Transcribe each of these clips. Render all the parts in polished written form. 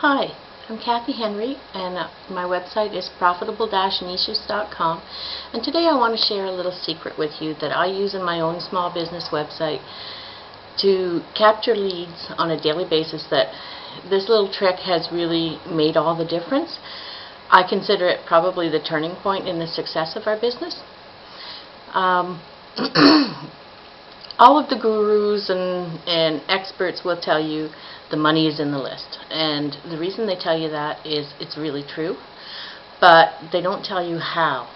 Hi, I'm Kathy Henry, and my website is profitable-niches.com, and today I want to share a little secret with you that I use in my own small business website to capture leads on a daily basis. That this little trick has really made all the difference. I consider it probably the turning point in the success of our business. All of the gurus and experts will tell you the money is in the list, and the reason they tell you that is it's really true, but they don't tell you how.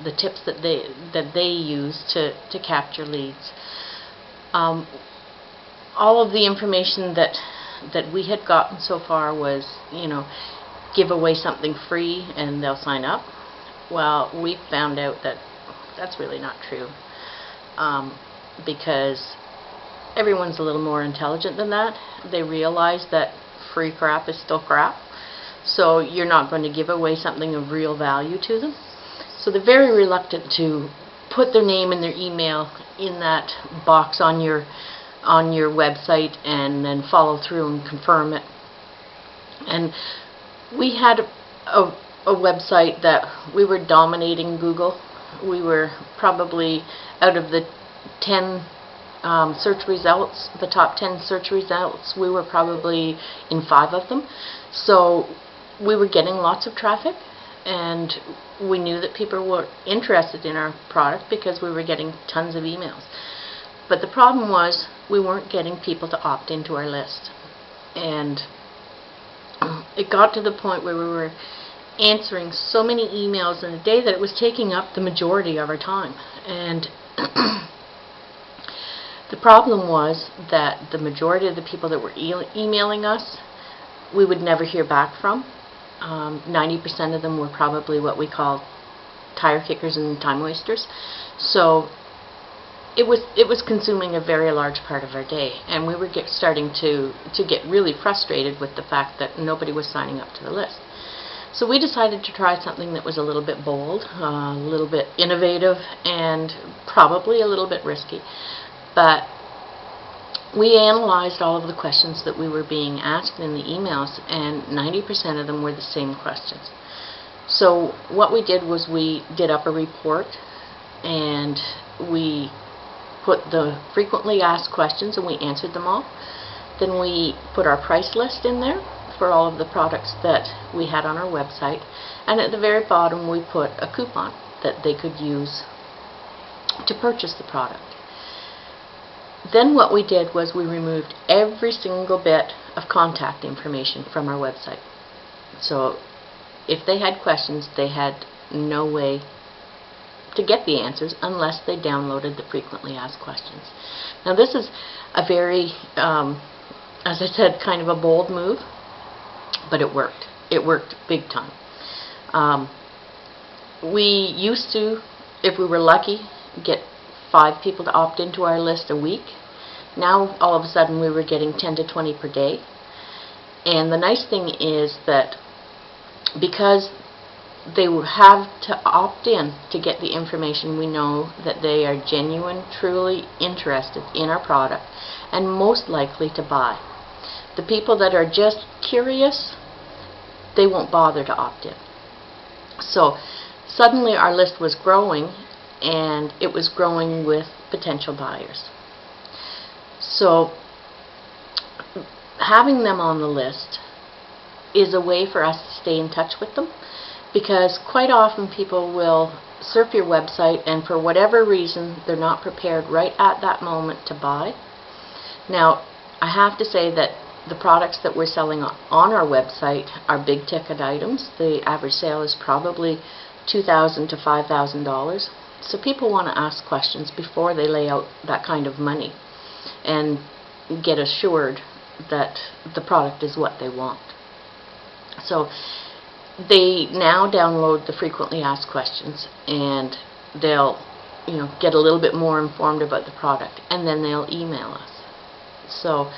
The tips that they use to capture leads. All of the information that we had gotten so far was, give away something free and they'll sign up. Well, we found out that that's really not true. Because everyone's a little more intelligent than that. They realize that free crap is still crap, so you're not going to give away something of real value to them. So they're very reluctant to put their name and their email in that box on your website and then follow through and confirm it. And we had a website that we were dominating Google. We were probably out of the 10 search results, the top 10 search results, we were probably in 5 of them. So we were getting lots of traffic, and we knew that people were interested in our product because we were getting tons of emails. But the problem was we weren't getting people to opt into our list. And it got to the point where we were answering so many emails in a day that it was taking up the majority of our time. And the problem was that the majority of the people that were emailing us, we would never hear back from. 90% of them were probably what we call tire kickers and time wasters. So it was consuming a very large part of our day, and we were starting to get really frustrated with the fact that nobody was signing up to the list. So we decided to try something that was a little bit bold, a little bit innovative, and probably a little bit risky. But we analyzed all of the questions that we were being asked in the emails, and 90% of them were the same questions. So what we did was we did up a report, and we put the frequently asked questions and we answered them all. Then we put our price list in there for all of the products that we had on our website, and at the very bottom we put a coupon that they could use to purchase the product. Then what we did was we removed every single bit of contact information from our website. So if they had questions, they had no way to get the answers unless they downloaded the frequently asked questions. Now this is a very, as I said, kind of a bold move, but it worked. It worked big time. We used to, if we were lucky, get 5 people to opt into our list a week. Now all of a sudden we were getting 10 to 20 per day. And the nice thing is that because they have to opt in to get the information, we know that they are genuine, truly interested in our product and most likely to buy. The people that are just curious, they won't bother to opt in. So suddenly our list was growing, and it was growing with potential buyers. So having them on the list is a way for us to stay in touch with them, because quite often people will surf your website and for whatever reason they're not prepared right at that moment to buy. Now I have to say that the products that we're selling on our website are big ticket items. The average sale is probably $2,000 to $5,000. So people want to ask questions before they lay out that kind of money and get assured that the product is what they want. So they now download the frequently asked questions, and they'll get a little bit more informed about the product, and then they'll email us. So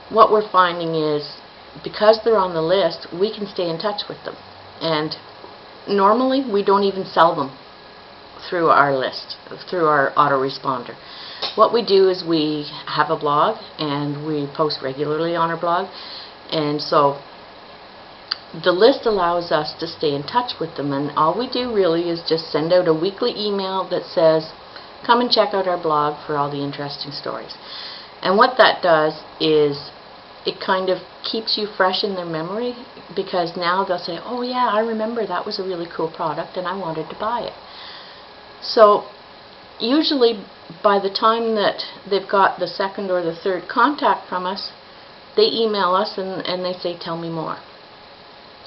what we're finding is, because they're on the list, we can stay in touch with them, and normally we don't even sell them through our list, through our autoresponder. What we do is we have a blog, and we post regularly on our blog, and so the list allows us to stay in touch with them, and all we do really is just send out a weekly email that says, come and check out our blog for all the interesting stories. And what that does is it kind of keeps you fresh in their memory, because now they'll say, oh yeah, I remember that was a really cool product and I wanted to buy it. So usually by the time that they've got the second or the third contact from us, they email us and they say, tell me more.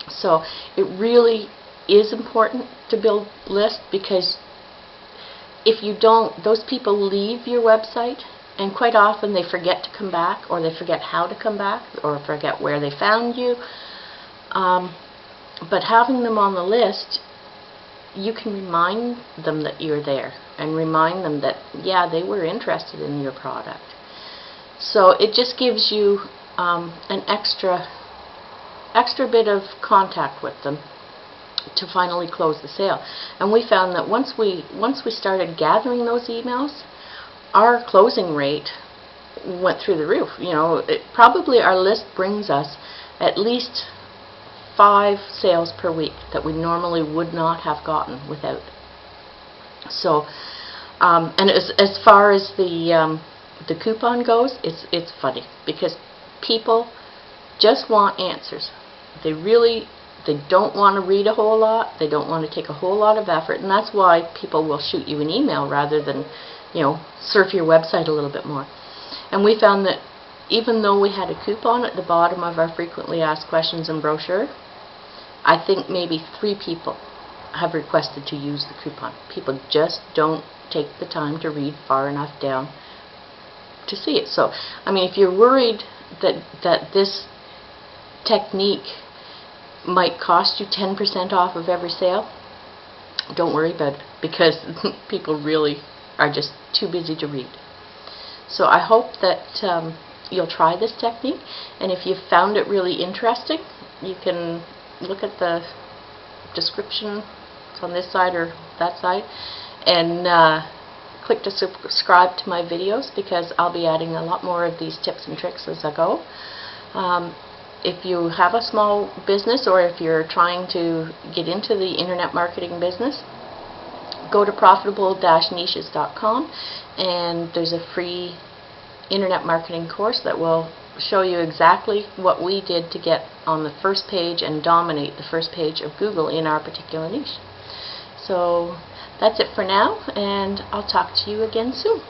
So it really is important to build lists, because if you don't, those people leave your website, and quite often they forget to come back, or they forget how to come back, or forget where they found you. But having them on the list, you can remind them that you're there, and remind them that, yeah, they were interested in your product. So it just gives you an extra bit of contact with them to finally close the sale. And we found that once we started gathering those emails, our closing rate went through the roof. You know, probably our list brings us at least 5 sales per week that we normally would not have gotten without. So, and as far as the coupon goes, it's funny, because people just want answers. They don't want to read a whole lot. They don't want to take a whole lot of effort, and that's why people will shoot you an email rather than, you know, surf your website a little bit more. And we found that even though we had a coupon at the bottom of our frequently asked questions and brochure, I think maybe 3 people have requested to use the coupon. People just don't take the time to read far enough down to see it. So, I mean, if you're worried that this technique might cost you 10% off of every sale, don't worry about it, because people really are just too busy to read. So I hope that you'll try this technique, and if you found it really interesting, you can look at the description. It's on this side or that side, and click to subscribe to my videos, because I'll be adding a lot more of these tips and tricks as I go. If you have a small business, or if you're trying to get into the internet marketing business, go to profitable-niches.com, and there's a free internet marketing course that will show you exactly what we did to get on the first page and dominate the first page of Google in our particular niche. So that's it for now, and I'll talk to you again soon.